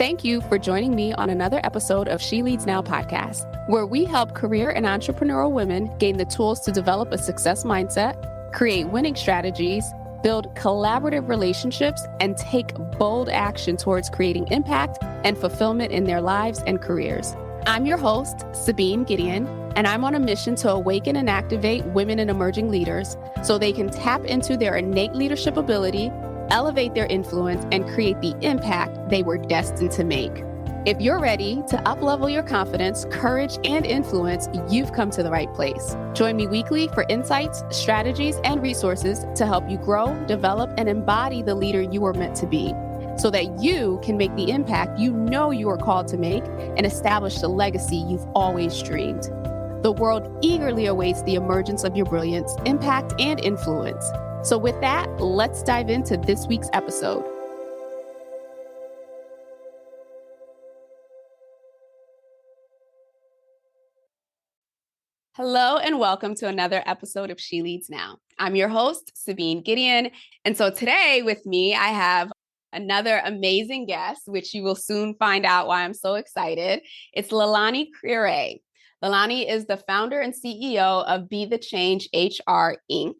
Thank you for joining me on another episode of She Leads Now podcast, where we help career and entrepreneurial women gain the tools to develop a success mindset, create winning strategies, build collaborative relationships, and take bold action towards creating impact and fulfillment in their lives and careers. I'm your host, Sabine Gideon, and I'm on a mission to awaken and activate women and emerging leaders so they can tap into their innate leadership ability, elevate their influence, and create the impact they were destined to make. If you're ready to uplevel your confidence, courage, and influence, you've come to the right place. Join me weekly for insights, strategies, and resources to help you grow, develop, and embody the leader you are meant to be, so that you can make the impact you know you are called to make and establish the legacy you've always dreamed. The world eagerly awaits the emergence of your brilliance, impact, and influence. So with that, let's dive into this week's episode. Hello and welcome to another episode of She Leads Now. I'm your host, Sabine Gideon. And so today with me, I have another amazing guest, which you will soon find out why I'm so excited. It's LeiLani Quiray. LeiLani is the founder and CEO of Be the Change HR Inc.,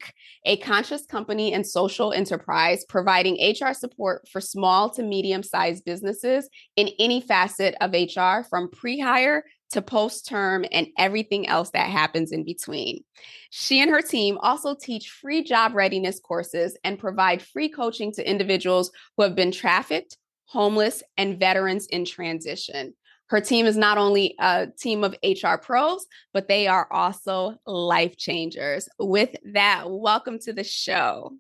a conscious company and social enterprise providing HR support for small to medium-sized businesses in any facet of HR, from pre-hire to post-term and everything else that happens in between. She and her team also teach free job readiness courses and provide free coaching to individuals who have been trafficked, homeless, and veterans in transition. Her team is not only a team of HR pros, but they are also life changers. With that, welcome to the show.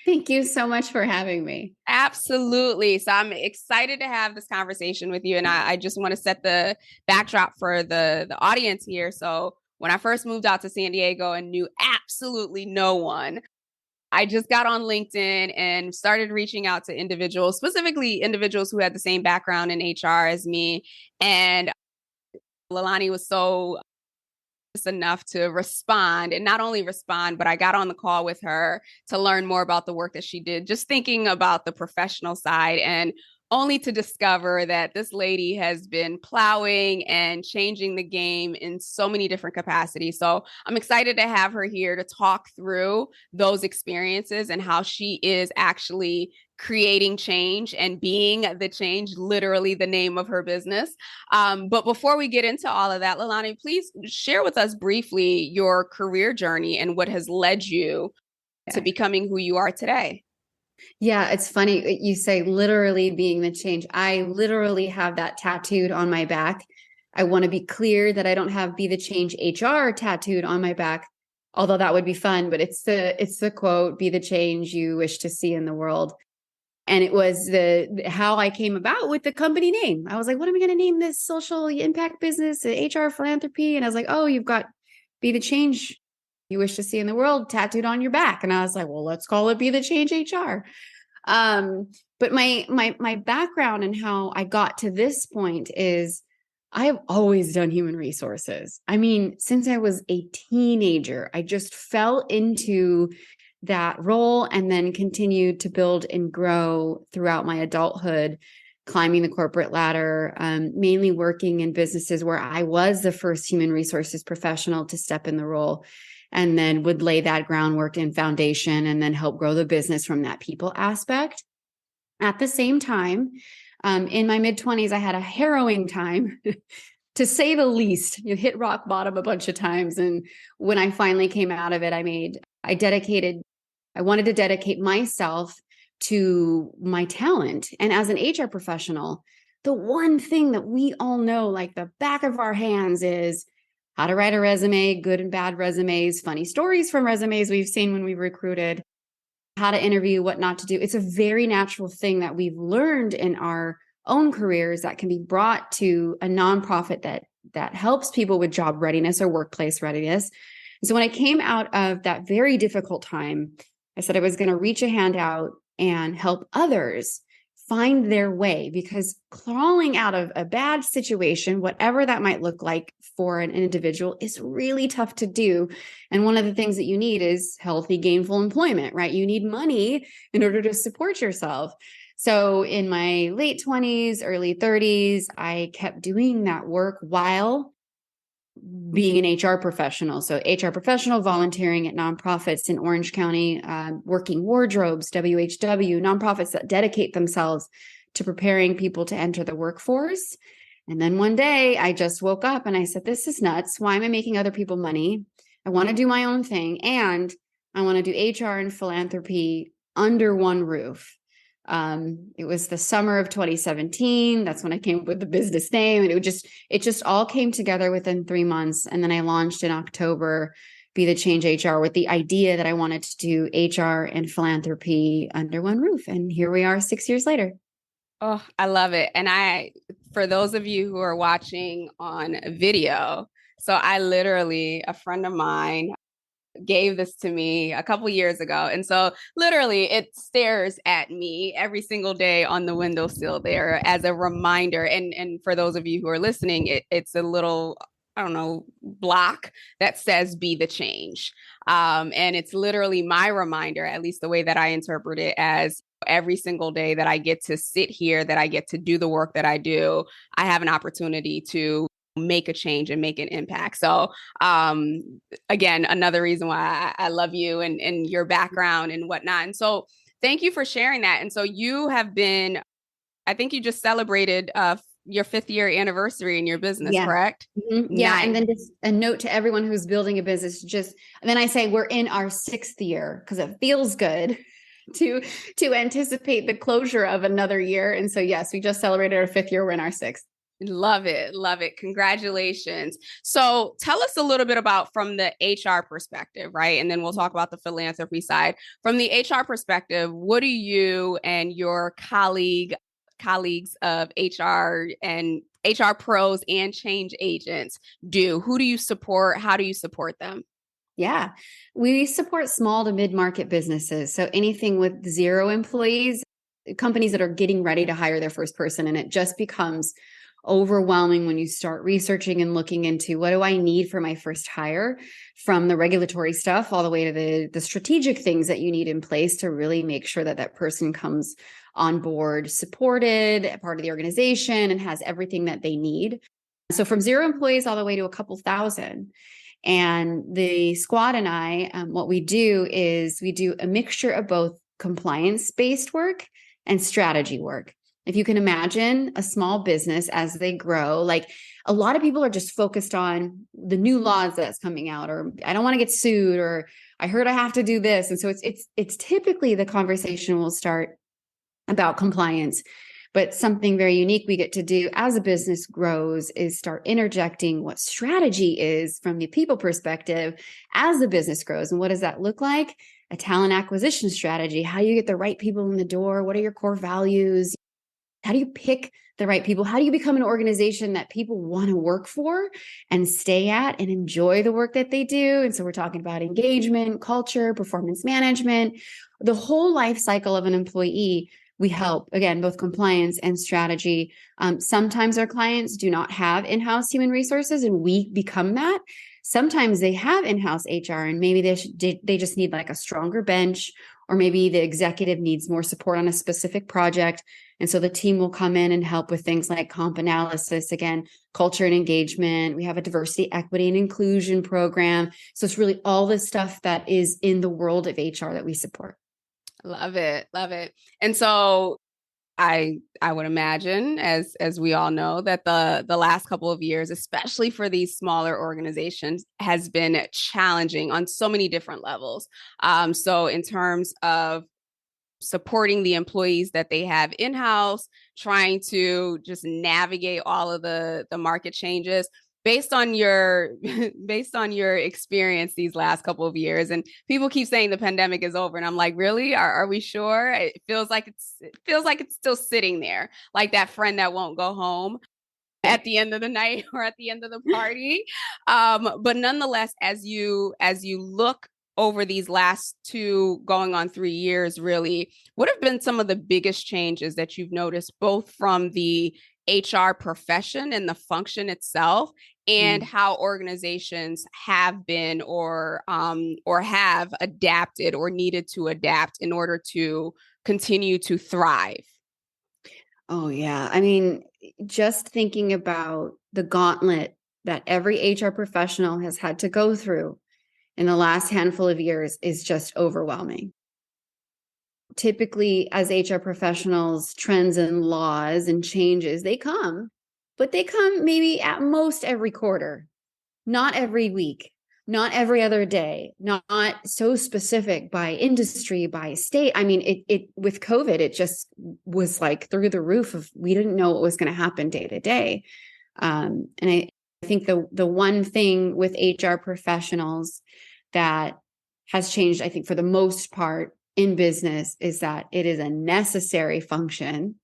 Thank you so much for having me. Absolutely. So I'm excited to have this conversation with you. And I just want to set the backdrop for the audience here. So when I first moved out to San Diego and knew absolutely no one, I just got on LinkedIn and started reaching out to individuals, specifically individuals who had the same background in HR as me. And LeiLani was so enough to respond, and not only respond, but I got on the call with her to learn more about the work that she did, just thinking about the professional side, and only to discover that this lady has been plowing and changing the game in so many different capacities. So I'm excited to have her here to talk through those experiences and how she is actually creating change and being the change, literally the name of her business. But before we get into all of that, LeiLani, please share with us briefly your career journey and what has led you to becoming who you are today. Yeah, it's funny. You say literally being the change. I literally have that tattooed on my back. I want to be clear that I don't have Be the Change HR tattooed on my back, although that would be fun, but it's the quote, be the change you wish to see in the world. And it was how I came about with the company name. I was like, what am I going to name this social impact business, HR philanthropy? And I was like, oh, you've got Be the Change you wish to see in the world tattooed on your back. And I was like, well, let's call it Be the Change HR. But my background and how I got to this point is I have always done human resources. I mean, since I was a teenager, I just fell into that role and then continued to build and grow throughout my adulthood, climbing the corporate ladder, mainly working in businesses where I was the first human resources professional to step in the role, and then would lay that groundwork and foundation and then help grow the business from that people aspect. At the same time, in my mid-20s, I had a harrowing time, to say the least. You hit rock bottom a bunch of times. And when I finally came out of it, I wanted to dedicate myself to my talent. And as an HR professional, the one thing that we all know, like the back of our hands, is how to write a resume, good and bad resumes, funny stories from resumes we've seen when we've recruited, how to interview, what not to do. It's a very natural thing that we've learned in our own careers that can be brought to a nonprofit that helps people with job readiness or workplace readiness. And so when I came out of that very difficult time, I said I was going to reach a hand out and help others find their way, because crawling out of a bad situation, whatever that might look like for an individual, is really tough to do. And one of the things that you need is healthy, gainful employment, right? You need money in order to support yourself. So in my late 20s, early 30s, I kept doing that work while being an HR professional. So HR professional, volunteering at nonprofits in Orange County, working wardrobes, WHW, nonprofits that dedicate themselves to preparing people to enter the workforce. And then one day I just woke up and I said, this is nuts. Why am I making other people money? I want to do my own thing. And I want to do HR and philanthropy under one roof. It was the summer of 2017. That's when I came up with the business name. And it just all came together within 3 months. And then I launched in October, Be the Change HR, with the idea that I wanted to do HR and philanthropy under one roof. And here we are 6 years later. Oh, I love it. And for those of you who are watching on video, so I literally, a friend of mine gave this to me a couple years ago. And so literally it stares at me every single day on the windowsill there as a reminder. And for those of you who are listening, it's a little, I don't know, block that says be the change. And it's literally my reminder, at least the way that I interpret it, as every single day that I get to sit here, that I get to do the work that I do, I have an opportunity to make a change and make an impact. So again, another reason why I love you and your background and whatnot. And so thank you for sharing that. And so you have been, I think you just celebrated your 5th year anniversary in your business, Yeah. correct? Mm-hmm. Yeah. Nice. And then just a note to everyone who's building a business, and then I say we're in our 6th year because it feels good to anticipate the closure of another year. And so, yes, we just celebrated our 5th year. We're in our 6th. Love it. Love it. Congratulations. So tell us a little bit about from the HR perspective, right? And then we'll talk about the philanthropy side. From the HR perspective, what do you and your colleagues of HR and HR pros and change agents do? Who do you support? How do you support them? Yeah, we support small to mid-market businesses. So anything with 0 employees, companies that are getting ready to hire their first person. And it just becomes overwhelming when you start researching and looking into what do I need for my first hire, from the regulatory stuff all the way to the strategic things that you need in place to really make sure that that person comes on board, supported, part of the organization, and has everything that they need. So from 0 employees all the way to a couple thousand. And the squad and I, what we do is we do a mixture of both compliance-based work and strategy work. If you can imagine a small business as they grow, like a lot of people are just focused on the new laws that's coming out, or I don't want to get sued, or I heard I have to do this. And so it's typically the conversation will start about compliance. But something very unique we get to do as a business grows is start interjecting what strategy is from the people perspective as the business grows. And what does that look like? A talent acquisition strategy. How do you get the right people in the door? What are your core values? How do you pick the right people? How do you become an organization that people want to work for and stay at and enjoy the work that they do? And so we're talking about engagement, culture, performance management, the whole life cycle of an employee. We help, again, both compliance and strategy. Sometimes our clients do not have in-house human resources and we become that. Sometimes they have in-house HR and maybe they just need like a stronger bench, or maybe the executive needs more support on a specific project. And so the team will come in and help with things like comp analysis, again, culture and engagement. We have a diversity, equity, and inclusion program. So it's really all the stuff that is in the world of HR that we support. Love it. Love it. And so I would imagine, as we all know, that the last couple of years, especially for these smaller organizations, has been challenging on so many different levels. So in terms of supporting the employees that they have in-house, trying to just navigate all of the market changes, based on your experience these last couple of years. And people keep saying the pandemic is over, and I'm like, really? Are we sure? It feels like it's still sitting there, like that friend that won't go home at the end of the night or at the end of the party. But nonetheless, as you look over these last 2 going on 3 years, really, what have been some of the biggest changes that you've noticed, both from the HR profession and the function itself, and how organizations have been or have adapted or needed to adapt in order to continue to thrive? Oh, yeah. I mean, just thinking about the gauntlet that every HR professional has had to go through in the last handful of years is just overwhelming. Typically, as HR professionals, trends and laws and changes, they come, but they come maybe at most every quarter, not every week, not every other day, not so specific by industry, by state. I mean, it with COVID, it just was like through the roof of we didn't know what was going to happen day to day. And I think the one thing with HR professionals that has changed, I think for the most part in business, is that it is a necessary function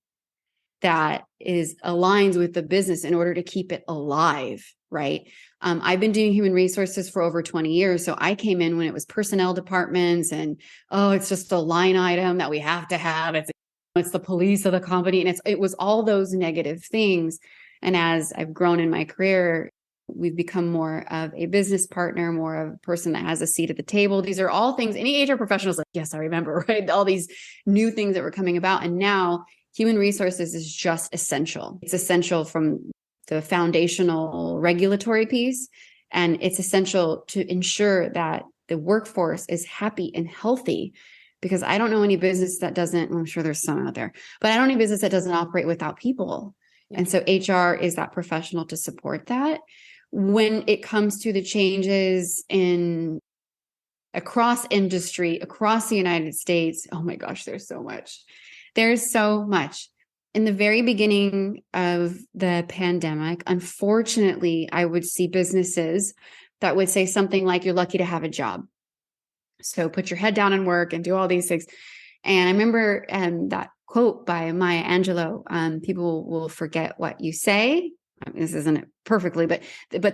that is aligns with the business in order to keep it alive, right? I've been doing human resources for over 20 years. So I came in when it was personnel departments and, oh, it's just a line item that we have to have. It's the police of the company. And it was all those negative things. And as I've grown in my career, we've become more of a business partner, more of a person that has a seat at the table. These are all things any HR professional is like, yes, I remember, right? All these new things that were coming about. And now human resources is just essential. It's essential from the foundational regulatory piece, and it's essential to ensure that the workforce is happy and healthy. Because I don't know any business that doesn't, well, I'm sure there's some out there, but I don't know any business that doesn't operate without people. Yeah. And so HR is that professional to support that. When it comes to the changes in across industry, across the United States, oh my gosh, there's so much. There's so much. In the very beginning of the pandemic, unfortunately, I would see businesses that would say something like, you're lucky to have a job. So put your head down and work and do all these things. And I remember that quote by Maya Angelou, people will forget what you say. I mean, this isn't it perfectly, but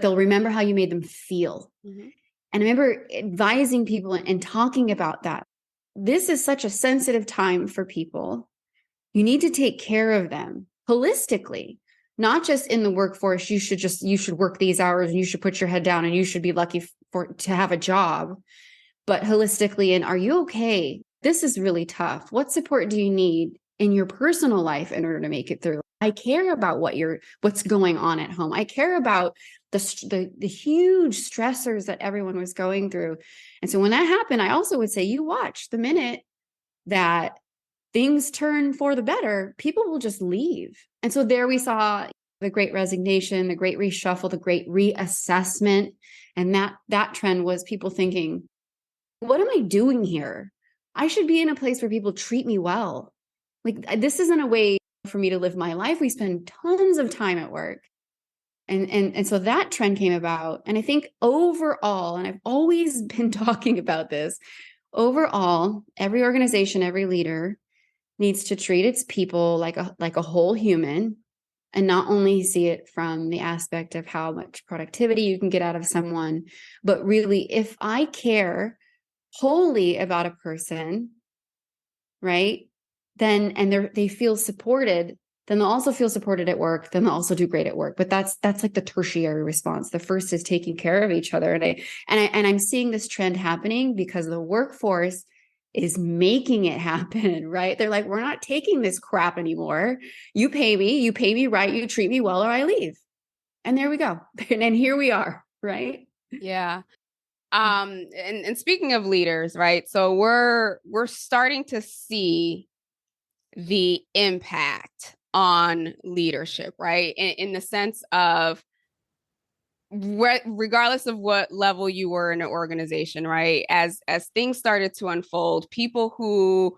they'll remember how you made them feel. Mm-hmm. And I remember advising people and talking about that. This is such a sensitive time for people. You need to take care of them holistically, not just in the workforce. You should work these hours and you should put your head down and you should be lucky to have a job, but holistically. And are you okay? This is really tough. What support do you need in your personal life in order to make it through? I care about what's going on at home. I care about the huge stressors that everyone was going through. And so when that happened, I also would say, you watch the minute that things turn for the better, people will just leave. And so there we saw the great resignation, the great reshuffle, the great reassessment. And that trend was people thinking, what am I doing here? I should be in a place where people treat me well. Like, this isn't a way for me to live my life. We spend tons of time at work. And so that trend came about. And I think overall, and I've always been talking about this, overall, every organization, every leader needs to treat its people like a whole human, and not only see it from the aspect of how much productivity you can get out of someone, but really, if I care wholly about a person, right, then, and they feel supported, then they'll also feel supported at work, then they'll also do great at work. But that's like the tertiary response. The first is taking care of each other. And I'm seeing this trend happening because the workforce is making it happen, right? They're like, we're not taking this crap anymore. You pay me right, you treat me well, or I leave. And there we go. And here we are, right? Yeah. And speaking of leaders, right? So we're starting to see the impact on leadership, right? In the sense of regardless of what level you were in an organization, right? As things started to unfold, people who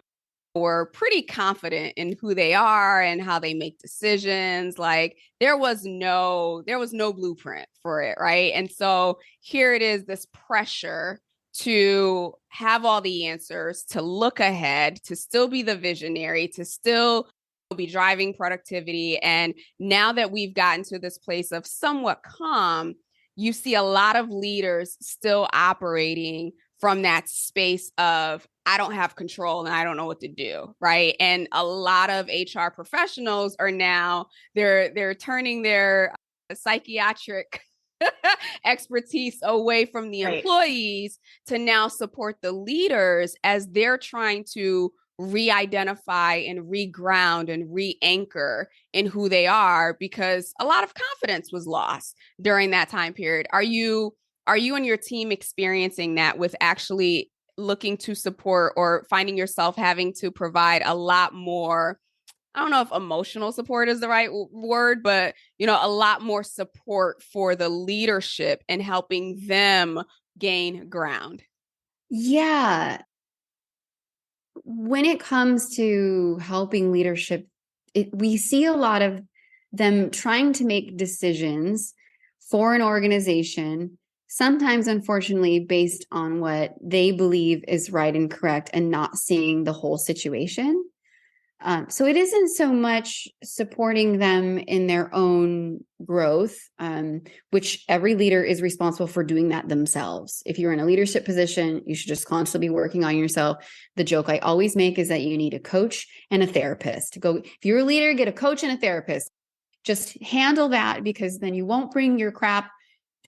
were pretty confident in who they are and how they make decisions, like there was no blueprint for it, right? And so here it is, this pressure to have all the answers, to look ahead, to still be the visionary, to still be driving productivity. And now that we've gotten to this place of somewhat calm, you see a lot of leaders still operating from that space of, I don't have control and I don't know what to do, right? And a lot of HR professionals are now, they're turning their psychiatric expertise away from the employees to now support the leaders as they're trying to re-identify and re-ground and re-anchor in who they are, because a lot of confidence was lost during that time period. Are you and your team experiencing that with actually looking to support or finding yourself having to provide a lot more, I don't know if emotional support is the right word, but a lot more support for the leadership and helping them gain ground? Yeah. When it comes to helping leadership, we see a lot of them trying to make decisions for an organization, sometimes, unfortunately, based on what they believe is right and correct and not seeing the whole situation. So it isn't so much supporting them in their own growth, which every leader is responsible for doing that themselves. If you're in a leadership position, you should just constantly be working on yourself. The joke I always make is that you need a coach and a therapist. If you're a leader, get a coach and a therapist. Just handle that, because then you won't bring your crap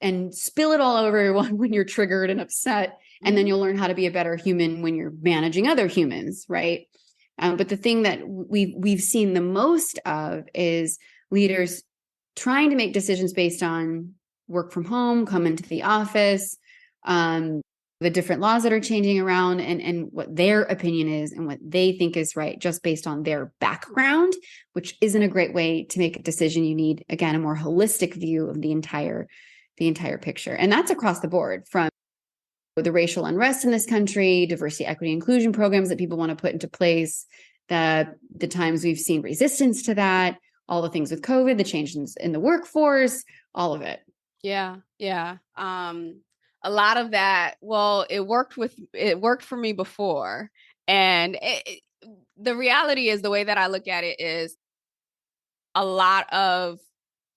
and spill it all over everyone when you're triggered and upset. And then you'll learn how to be a better human when you're managing other humans, right? But the thing that we've seen the most of is leaders trying to make decisions based on work from home, come into the office, the different laws that are changing around, and what their opinion is and what they think is right, just based on their background, which isn't a great way to make a decision. You need, again, a more holistic view of the entire picture. And that's across the board, from the racial unrest in this country, diversity, equity, inclusion programs that people want to put into place, the times we've seen resistance to that, all the things with COVID, the changes in the workforce, all of it. Yeah. A lot of that, well, it worked for me before. And the reality is, the way that I look at it is, a lot of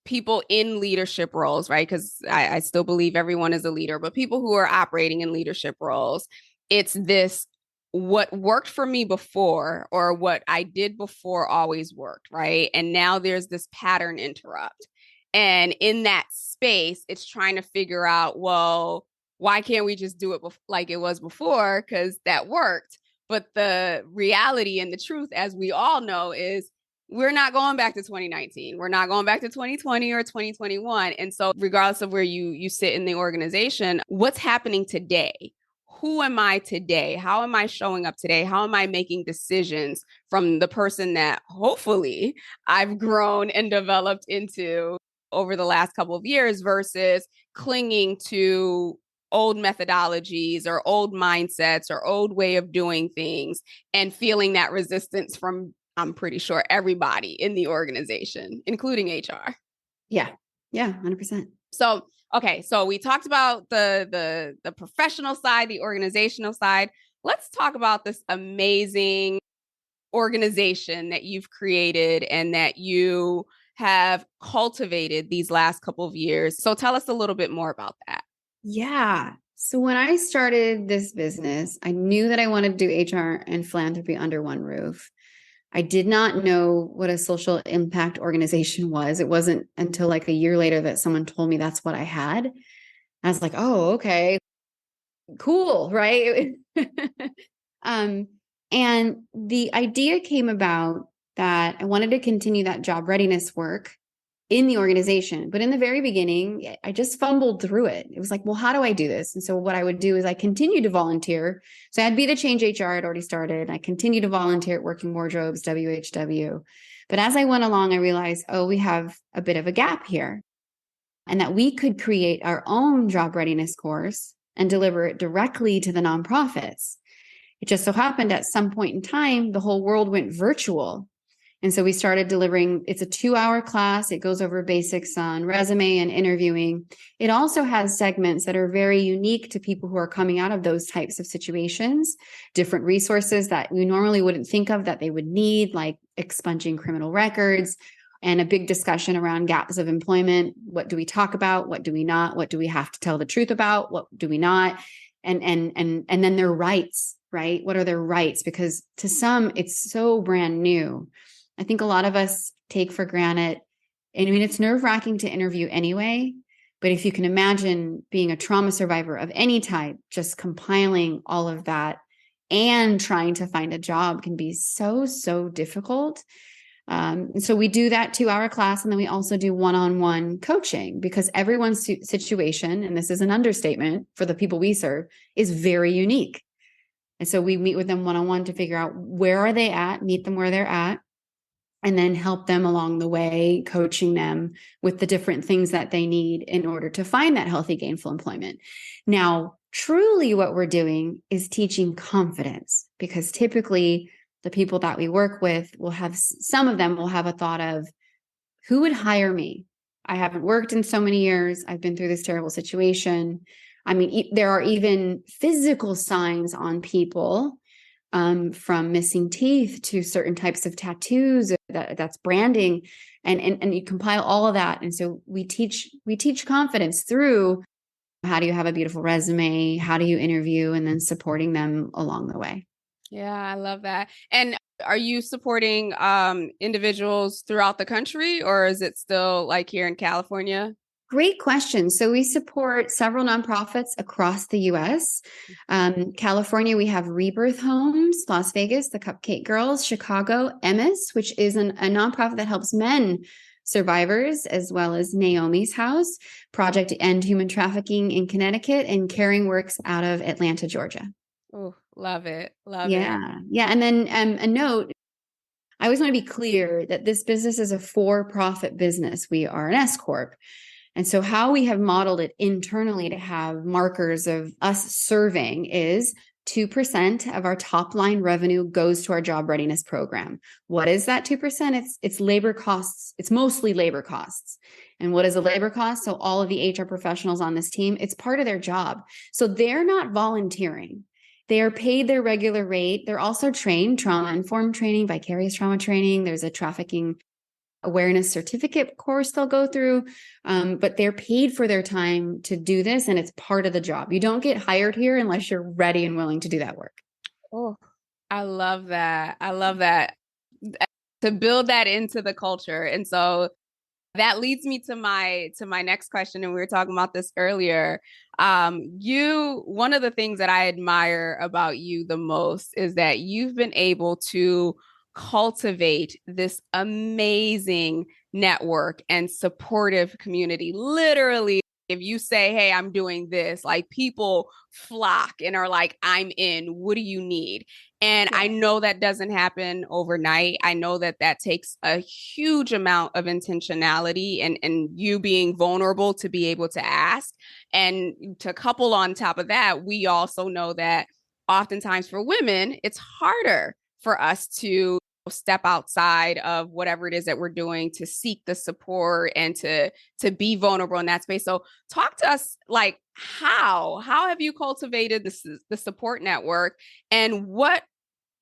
people in leadership roles, right? Because I still believe everyone is a leader, but people who are operating in leadership roles, it's this, what worked for me before, or what I did before, always worked, right? And now there's this pattern interrupt. And in that space, it's trying to figure out, well, why can't we just do it like it was before? Because that worked. But the reality and the truth, as we all know, is we're not going back to 2019. We're not going back to 2020 or 2021. And so regardless of where you sit in the organization, what's happening today? Who am I today? How am I showing up today? How am I making decisions from the person that hopefully I've grown and developed into over the last couple of years, versus clinging to old methodologies or old mindsets or old way of doing things and feeling that resistance from, I'm pretty sure, everybody in the organization, including HR. Yeah. 100%. So, okay. So we talked about the professional side, the organizational side. Let's talk about this amazing organization that you've created and that you have cultivated these last couple of years. So tell us a little bit more about that. Yeah. So when I started this business, I knew that I wanted to do HR and philanthropy under one roof. I did not know what a social impact organization was. It wasn't until like a year later that someone told me that's what I had. I was like, oh, okay, cool, right? And the idea came about that I wanted to continue that job readiness work in the organization. But in the very beginning, I just fumbled through it. It was like, well, how do I do this? And so what I would do is I continued to volunteer. So I'd be the Change HR I'd already started. I continued to volunteer at Working Wardrobes, WHW. But as I went along, I realized, oh, we have a bit of a gap here, and that we could create our own job readiness course and deliver it directly to the nonprofits. It just so happened at some point in time, the whole world went virtual. And so we started delivering, it's a 2-hour class. It goes over basics on resume and interviewing. It also has segments that are very unique to people who are coming out of those types of situations, different resources that we normally wouldn't think of that they would need, like expunging criminal records, and a big discussion around gaps of employment. What do we talk about? What do we not? What do we have to tell the truth about? What do we not? And then their rights, right? What are their rights? Because to some, it's so brand new. I think a lot of us take for granted. And I mean, it's nerve-wracking to interview anyway, but if you can imagine being a trauma survivor of any type, just compiling all of that and trying to find a job can be so, so difficult. So we do that 2-hour class, and then we also do one-on-one coaching, because everyone's situation, and this is an understatement for the people we serve, is very unique. And so we meet with them one-on-one to figure out where are they at, meet them where they're at, and then help them along the way, coaching them with the different things that they need in order to find that healthy, gainful employment. Now, truly what we're doing is teaching confidence, because typically the people that we work with will have, some of them will have a thought of, who would hire me? I haven't worked in so many years. I've been through this terrible situation. I mean, there are even physical signs on people, from missing teeth to certain types of tattoos, that's branding, and you compile all of that. And so we teach confidence through, how do you have a beautiful resume? How do you interview? And then supporting them along the way. Yeah, I love that. And are you supporting individuals throughout the country, or is it still like here in California? Great question. So we support several nonprofits across the U.S. California, we have Rebirth Homes, Las Vegas, the Cupcake Girls, Chicago, Emmis, which is a nonprofit that helps men survivors, as well as Naomi's House, Project End Human Trafficking in Connecticut, and Caring Works out of Atlanta, Georgia. Oh, love it. Love it. Yeah. And then a note, I always want to be clear that this business is a for-profit business. We are an S Corp. And so how we have modeled it internally to have markers of us serving is 2% of our top line revenue goes to our job readiness program. What is that 2%? It's labor costs. It's mostly labor costs. And what is a labor cost? So all of the HR professionals on this team, it's part of their job. So they're not volunteering. They are paid their regular rate. They're also trained, trauma-informed training, vicarious trauma training. There's a trafficking awareness certificate course they'll go through, but they're paid for their time to do this, and it's part of the job. You don't get hired here unless you're ready and willing to do that work. Oh, I love that. I love that. To build that into the culture. And so that leads me to my next question, and we were talking about this earlier. One of the things that I admire about you the most is that you've been able to cultivate this amazing network and supportive community. Literally, if you say, hey, I'm doing this, like people flock and are like, I'm in, what do you need? And I know that doesn't happen overnight. I know that that takes a huge amount of intentionality and you being vulnerable to be able to ask. And to couple on top of that, we also know that oftentimes for women, it's harder for us to step outside of whatever it is that we're doing to seek the support and to be vulnerable in that space. So talk to us, like, how have you cultivated the support network, and what,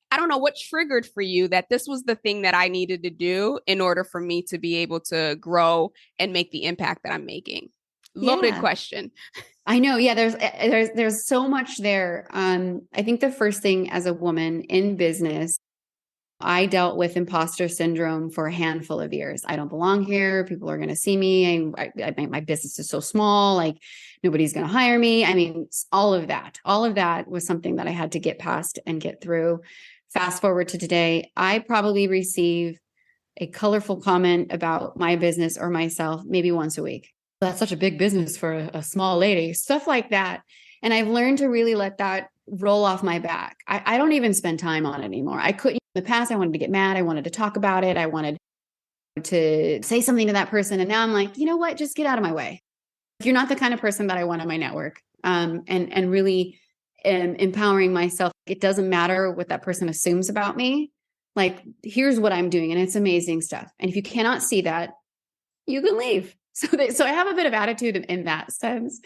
I don't know, what triggered for you that this was the thing that I needed to do in order for me to be able to grow and make the impact that I'm making? Loaded question. I know. Yeah, there's so much there. I think the first thing as a woman in business, I dealt with imposter syndrome for a handful of years. I don't belong here. People are going to see me. My business is so small. Like, nobody's going to hire me. I mean, all of that was something that I had to get past and get through. Fast forward to today, I probably receive a colorful comment about my business or myself maybe once a week. That's such a big business for a small lady, stuff like that. And I've learned to really let that roll off my back. I don't even spend time on it anymore. I couldn't in the past. I wanted to get mad. I wanted to talk about it. I wanted to say something to that person. And now I'm like, you know what? Just get out of my way. You're not the kind of person that I want in my network. And really empowering myself. It doesn't matter what that person assumes about me. Like, here's what I'm doing, and it's amazing stuff. And if you cannot see that, you can leave. So I have a bit of attitude in that sense.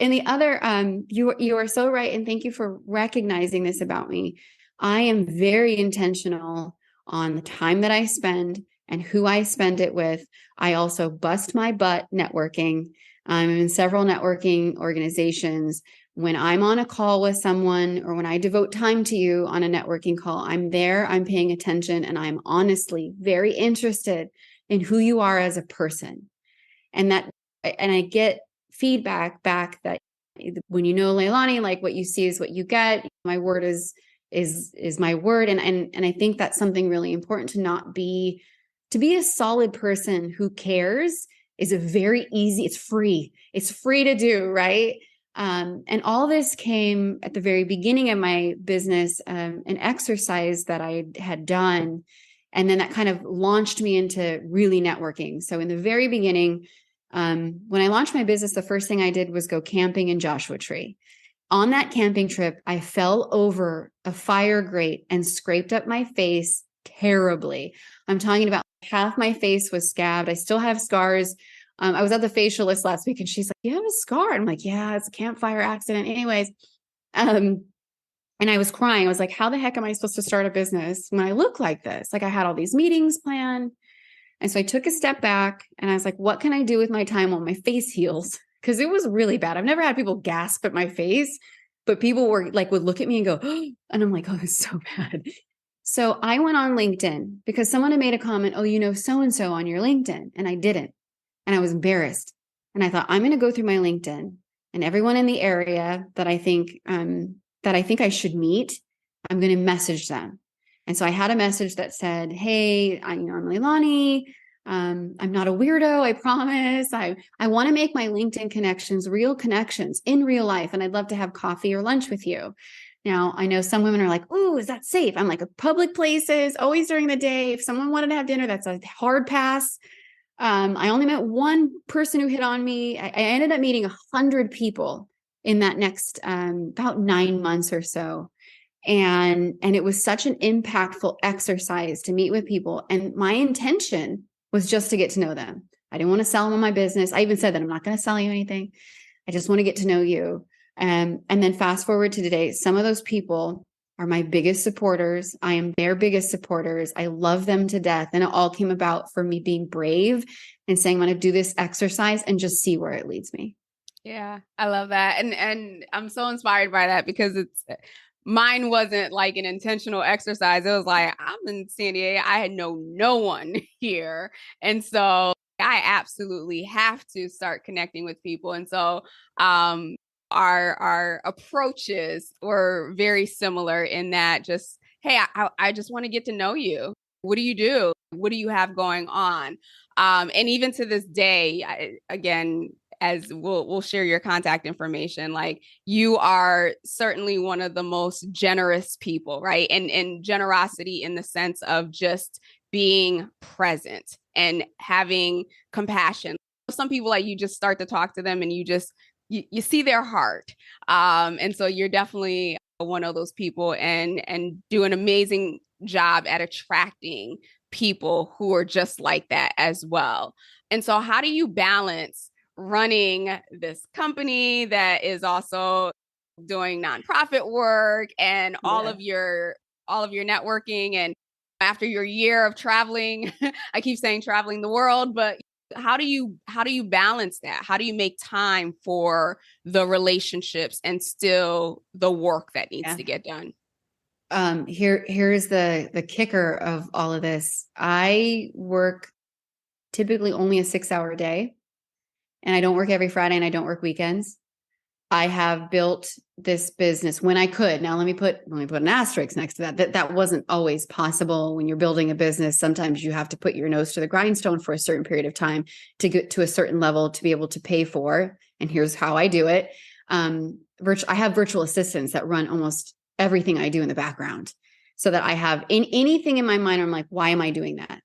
And the other, you are so right. And thank you for recognizing this about me. I am very intentional on the time that I spend and who I spend it with. I also bust my butt networking. I'm in several networking organizations. When I'm on a call with someone, or when I devote time to you on a networking call, I'm there, I'm paying attention, and I'm honestly very interested in who you are as a person. And I get feedback back that when you know LeiLani, like, what you see is what you get. My word is is my word. And I think that's something really important to be a solid person who cares is a very easy, it's free to do, right? And all this came at the very beginning of my business, an exercise that I had done. And then that kind of launched me into really networking. So in the very beginning, when I launched my business, the first thing I did was go camping in Joshua Tree. On that camping trip, I fell over a fire grate and scraped up my face terribly. I'm talking about half my face was scabbed. I still have scars. I was at the facialist last week and she's like, you have a scar. And I'm like, yeah, it's a campfire accident. Anyways. And I was crying. I was like, how the heck am I supposed to start a business when I look like this? Like I had all these meetings planned. And so I took a step back and I was like, what can I do with my time while my face heals? Because it was really bad. I've never had people gasp at my face, but people were like, would look at me and go, oh, and I'm like, oh, it's so bad. So I went on LinkedIn because someone had made a comment, oh, you know, so-and-so on your LinkedIn. And I didn't. And I was embarrassed. And I thought, I'm going to go through my LinkedIn and everyone in the area that I think I should meet, I'm going to message them. And so I had a message that said, hey, I'm LeiLani. I'm not a weirdo. I promise. I want to make my LinkedIn connections, real connections in real life. And I'd love to have coffee or lunch with you. Now, I know some women are like, oh, is that safe? I'm like, public places, always during the day. If someone wanted to have dinner, that's a hard pass. I only met one person who hit on me. I ended up meeting 100 people in that next about 9 months or so. And it was such an impactful exercise to meet with people. And my intention was just to get to know them. I didn't want to sell them on my business. I even said that I'm not going to sell you anything. I just want to get to know you. And then fast forward to today, some of those people are my biggest supporters. I am their biggest supporters. I love them to death. And it all came about for me being brave and saying, I'm going to do this exercise and just see where it leads me. Yeah, I love that. And I'm so inspired by that because mine wasn't like an intentional exercise. It was like, I'm in San Diego. I had no one here. And so I absolutely have to start connecting with people. And so our approaches were very similar in that just, hey, I just want to get to know you. What do you do? What do you have going on? And even to this day, again, as we'll share your contact information, like you are certainly one of the most generous people, right? And generosity in the sense of just being present and having compassion. Some people, like, you just start to talk to them and you see their heart. And so you're definitely one of those people and do an amazing job at attracting people who are just like that as well. And so how do you balance running this company that is also doing nonprofit work and all of your networking, and after your year of traveling, I keep saying traveling the world, but how do you balance that? How do you make time for the relationships and still the work that needs to get done? Here's the kicker of all of this. I work typically only a 6-hour day, and I don't work every Friday and I don't work weekends. I have built this business when I could. Now let me put an asterisk next to that. That wasn't always possible. When you're building a business, sometimes you have to put your nose to the grindstone for a certain period of time to get to a certain level to be able to pay for. And here's how I do it. I have virtual assistants that run almost everything I do in the background, so that I have anything in my mind. I'm like, why am I doing that?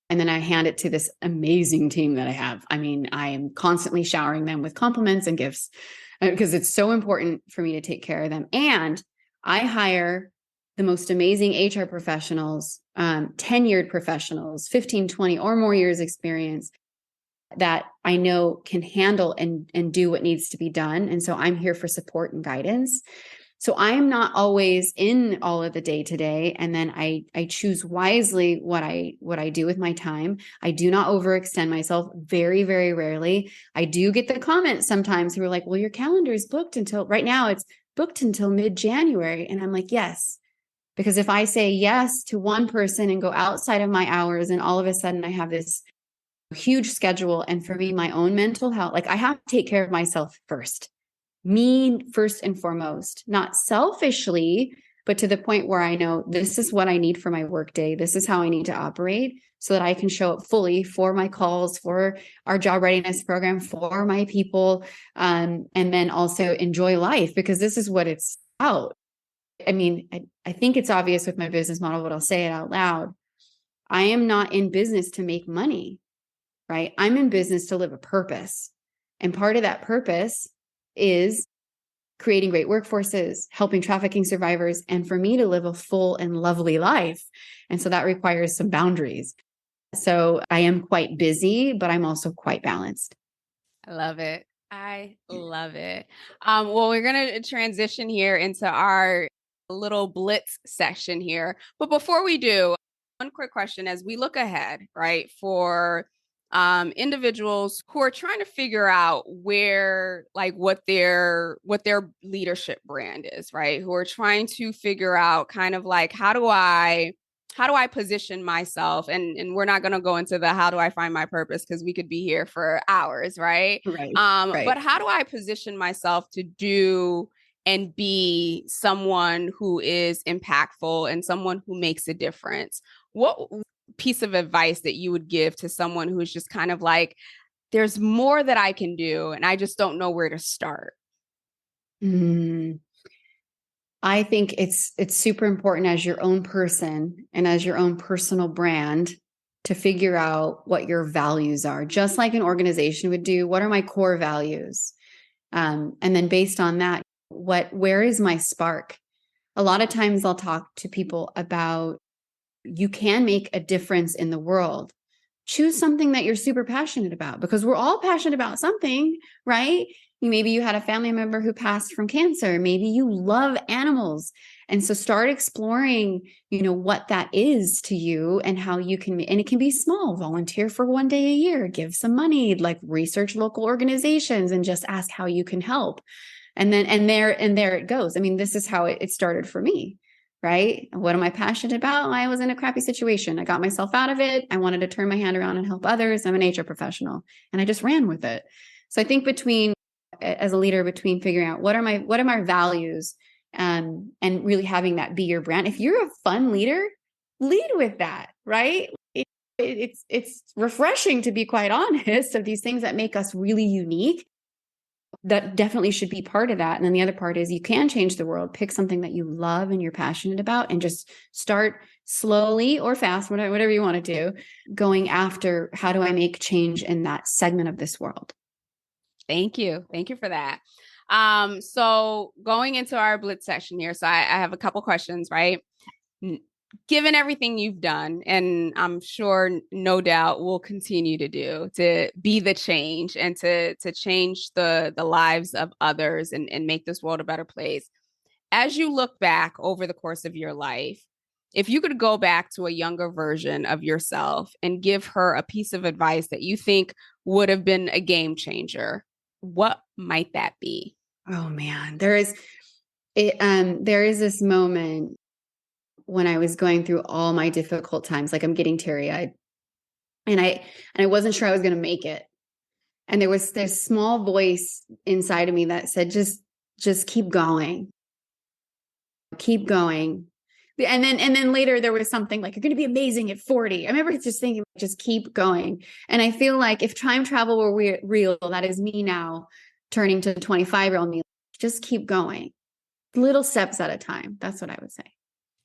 And then I hand it to this amazing team that I have. I mean, I am constantly showering them with compliments and gifts because it's so important for me to take care of them. And I hire the most amazing HR professionals, tenured professionals, 15, 20 or more years experience that I know can handle and do what needs to be done. And so I'm here for support and guidance. So I'm not always in all of the day-to-day. And then I choose wisely what I do with my time. I do not overextend myself, very, very rarely. I do get the comments sometimes who are like, well, your calendar is booked until right now, it's booked until mid-January. And I'm like, yes, because if I say yes to one person and go outside of my hours, and all of a sudden I have this huge schedule. And for me, my own mental health, like I have to take care of myself first. Me first and foremost, not selfishly. but to the point where I know this is what I need for my workday. This is how I need to operate so that I can show up fully for my calls, for our job readiness program, for my people, and then also enjoy life, because this is what it's about. I mean, I think it's obvious with my business model, but I'll say it out loud. I am not in business to make money, right? I'm in business to live a purpose. And part of that purpose is creating great workforces, helping trafficking survivors, and for me to live a full and lovely life. And so that requires some boundaries. So I am quite busy, but I'm also quite balanced. I love it. I love it. Well, we're going to transition here into our little blitz section here. But before we do, one quick question as we look ahead, right, for individuals who are trying to figure out where, like, what their leadership brand is, right? Who are trying to figure out kind of like, how do I position myself? And we're not going to go into the how do I find my purpose, because we could be here for hours, right? Right. But how do I position myself to do and be someone who is impactful and someone who makes a difference? What piece of advice that you would give to someone who is just kind of like, there's more that I can do and I just don't know where to start? I think it's super important as your own person and as your own personal brand to figure out what your values are, just like an organization would do. What are my core values? And then based on that, where is my spark? A lot of times I'll talk to people about, you can make a difference in the world. Choose something that you're super passionate about, because we're all passionate about something, right? Maybe you had a family member who passed from cancer. Maybe you love animals. And so start exploring, what that is to you and how you can, and it can be small, volunteer for one day a year, give some money, like research local organizations and just ask how you can help. And there it goes. I mean, this is how it started for me, right? What am I passionate about? I was in a crappy situation. I got myself out of it. I wanted to turn my hand around and help others. I'm an HR professional and I just ran with it. So I think as a leader, between figuring out what are my values, and really having that be your brand. If you're a fun leader, lead with that, right? It's refreshing, to be quite honest, of these things that make us really unique. That definitely should be part of that. And then the other part is, you can change the world. Pick something that you love and you're passionate about and just start slowly or fast, whatever you want to do, going after, how do I make change in that segment of this world? Thank you. Thank you for that. So going into our blitz section here. So I have a couple questions, right? Given everything you've done, and I'm sure, no doubt, will continue to do, to be the change and to change the lives of others and make this world a better place. As you look back over the course of your life, if you could go back to a younger version of yourself and give her a piece of advice that you think would have been a game changer, what might that be? Oh man, there is this moment when I was going through all my difficult times, like I'm getting teary-eyed, and I wasn't sure I was going to make it. And there was this small voice inside of me that said, just keep going. Keep going. And then later there was something like, you're going to be amazing at 40. I remember just thinking, just keep going. And I feel like if time travel were real, that is me now turning to 25-year-old me. Just keep going. Little steps at a time. That's what I would say.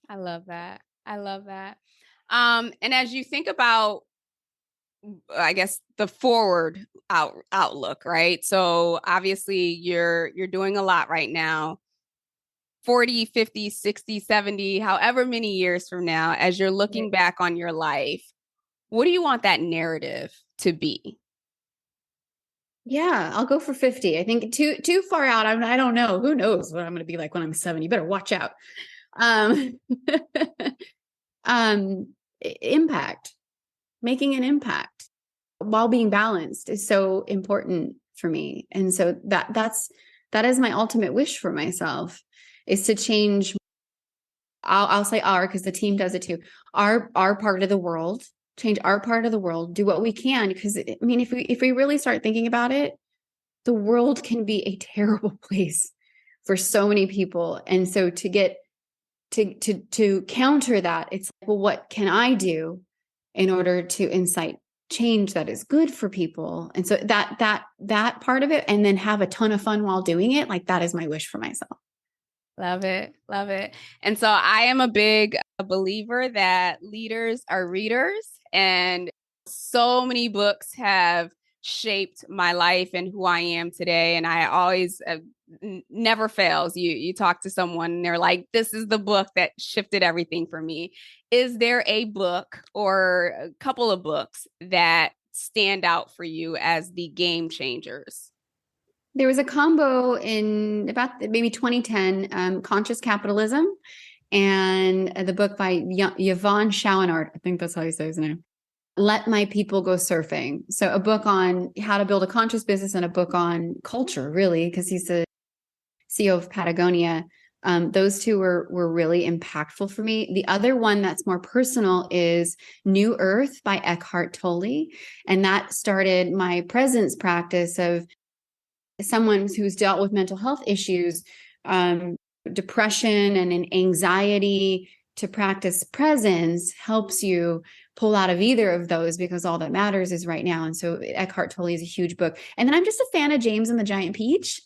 I love that. I love that. And as you think about, I guess, the forward outlook, right? So obviously you're doing a lot right now. 40, 50, 60, 70, however many years from now, as you're looking back on your life, what do you want that narrative to be? Yeah, I'll go for 50. I think too far out. I don't know. Who knows what I'm going to be like when I'm 70? You better watch out. Impact, making an impact while being balanced is so important for me. And so that is my ultimate wish for myself, is to change. I'll say our, because the team does it too. Our part of the world, change our part of the world, do what we can. Because I mean, if we really start thinking about it, the world can be a terrible place for so many people. And so to get to counter that, it's like, well, what can I do in order to incite change that is good for people? And so that part of it, and then have a ton of fun while doing it, like that is my wish for myself. Love it. Love it. And so I am a big believer that leaders are readers, and so many books have shaped my life and who I am today. And I always never fails. You talk to someone and they're like, this is the book that shifted everything for me. Is there a book or a couple of books that stand out for you as the game changers? There was a combo in about maybe 2010, Conscious Capitalism, and the book by Yvonne Chouinard. I think that's how you say his name. Let My People Go Surfing. So a book on how to build a conscious business, and a book on culture, really, because he's the CEO of Patagonia. Those two were really impactful for me. The other one that's more personal is New Earth by Eckhart Tolle. And that started my presence practice of someone who's dealt with mental health issues, depression and anxiety. To practice presence helps you pull out of either of those, because all that matters is right now. And so Eckhart Tolle is a huge book. And then I'm just a fan of James and the Giant Peach.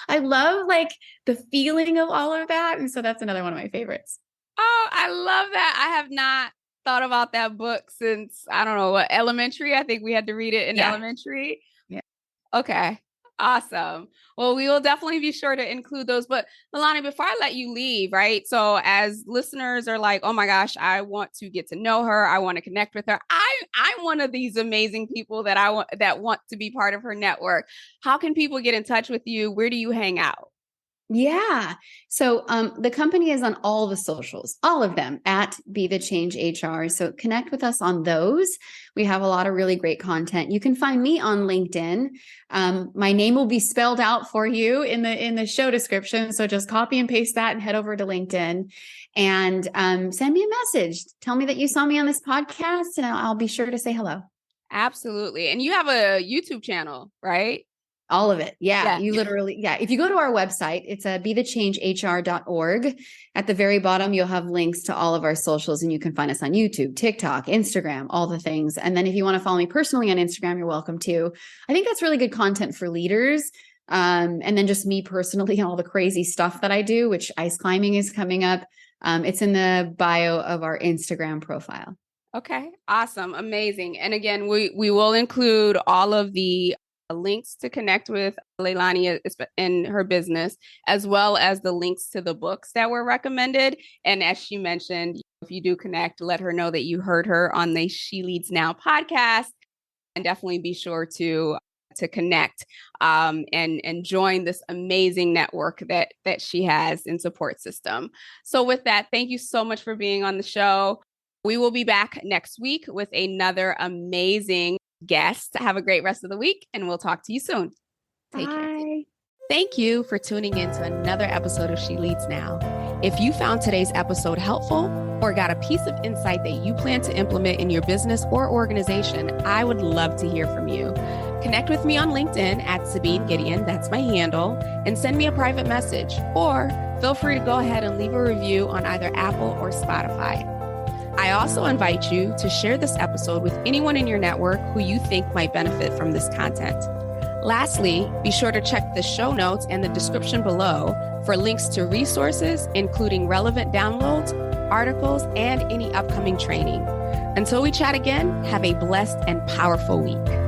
I love like the feeling of all of that. And so that's another one of my favorites. Oh, I love that. I have not thought about that book since, I don't know, what, elementary. I think we had to read it in elementary. Yeah. Okay. Awesome. Well, we will definitely be sure to include those. But LeiLani, before I let you leave, right? So as listeners are like, oh my gosh, I want to get to know her. I want to connect with her. I'm one of these amazing people that want to be part of her network. How can people get in touch with you? Where do you hang out? Yeah. So the company is on all the socials, all of them, at Be the Change HR. So connect with us on those. We have a lot of really great content. You can find me on LinkedIn. My name will be spelled out for you in the show description. So just copy and paste that and head over to LinkedIn and send me a message. Tell me that you saw me on this podcast, and I'll be sure to say hello. Absolutely. And you have a YouTube channel, right? All of it. Yeah. You literally, if you go to our website, it's bethechangehr.org. At the very bottom, you'll have links to all of our socials, and you can find us on YouTube, TikTok, Instagram, all the things. And then if you want to follow me personally on Instagram, you're welcome to. I think that's really good content for leaders. And then just me personally and all the crazy stuff that I do, which ice climbing is coming up. It's in the bio of our Instagram profile. Okay. Awesome. Amazing. And again, we will include all of the links to connect with LeiLani and her business, as well as the links to the books that were recommended. And as she mentioned, if you do connect, let her know that you heard her on the She Leads Now podcast, and definitely be sure to connect and join this amazing network that she has in support system. So with that, thank you so much for being on the show. We will be back next week with another amazing guest. Have a great rest of the week, and we'll talk to you soon. Take care. Thank you for tuning in to another episode of She Leads Now. If you found today's episode helpful or got a piece of insight that you plan to implement in your business or organization, I would love to hear from you. Connect with me on LinkedIn at Sabine Gideon, that's my handle, and send me a private message, or feel free to go ahead and leave a review on either Apple or Spotify. I also invite you to share this episode with anyone in your network who you think might benefit from this content. Lastly, be sure to check the show notes and the description below for links to resources, including relevant downloads, articles, and any upcoming training. Until we chat again, have a blessed and powerful week.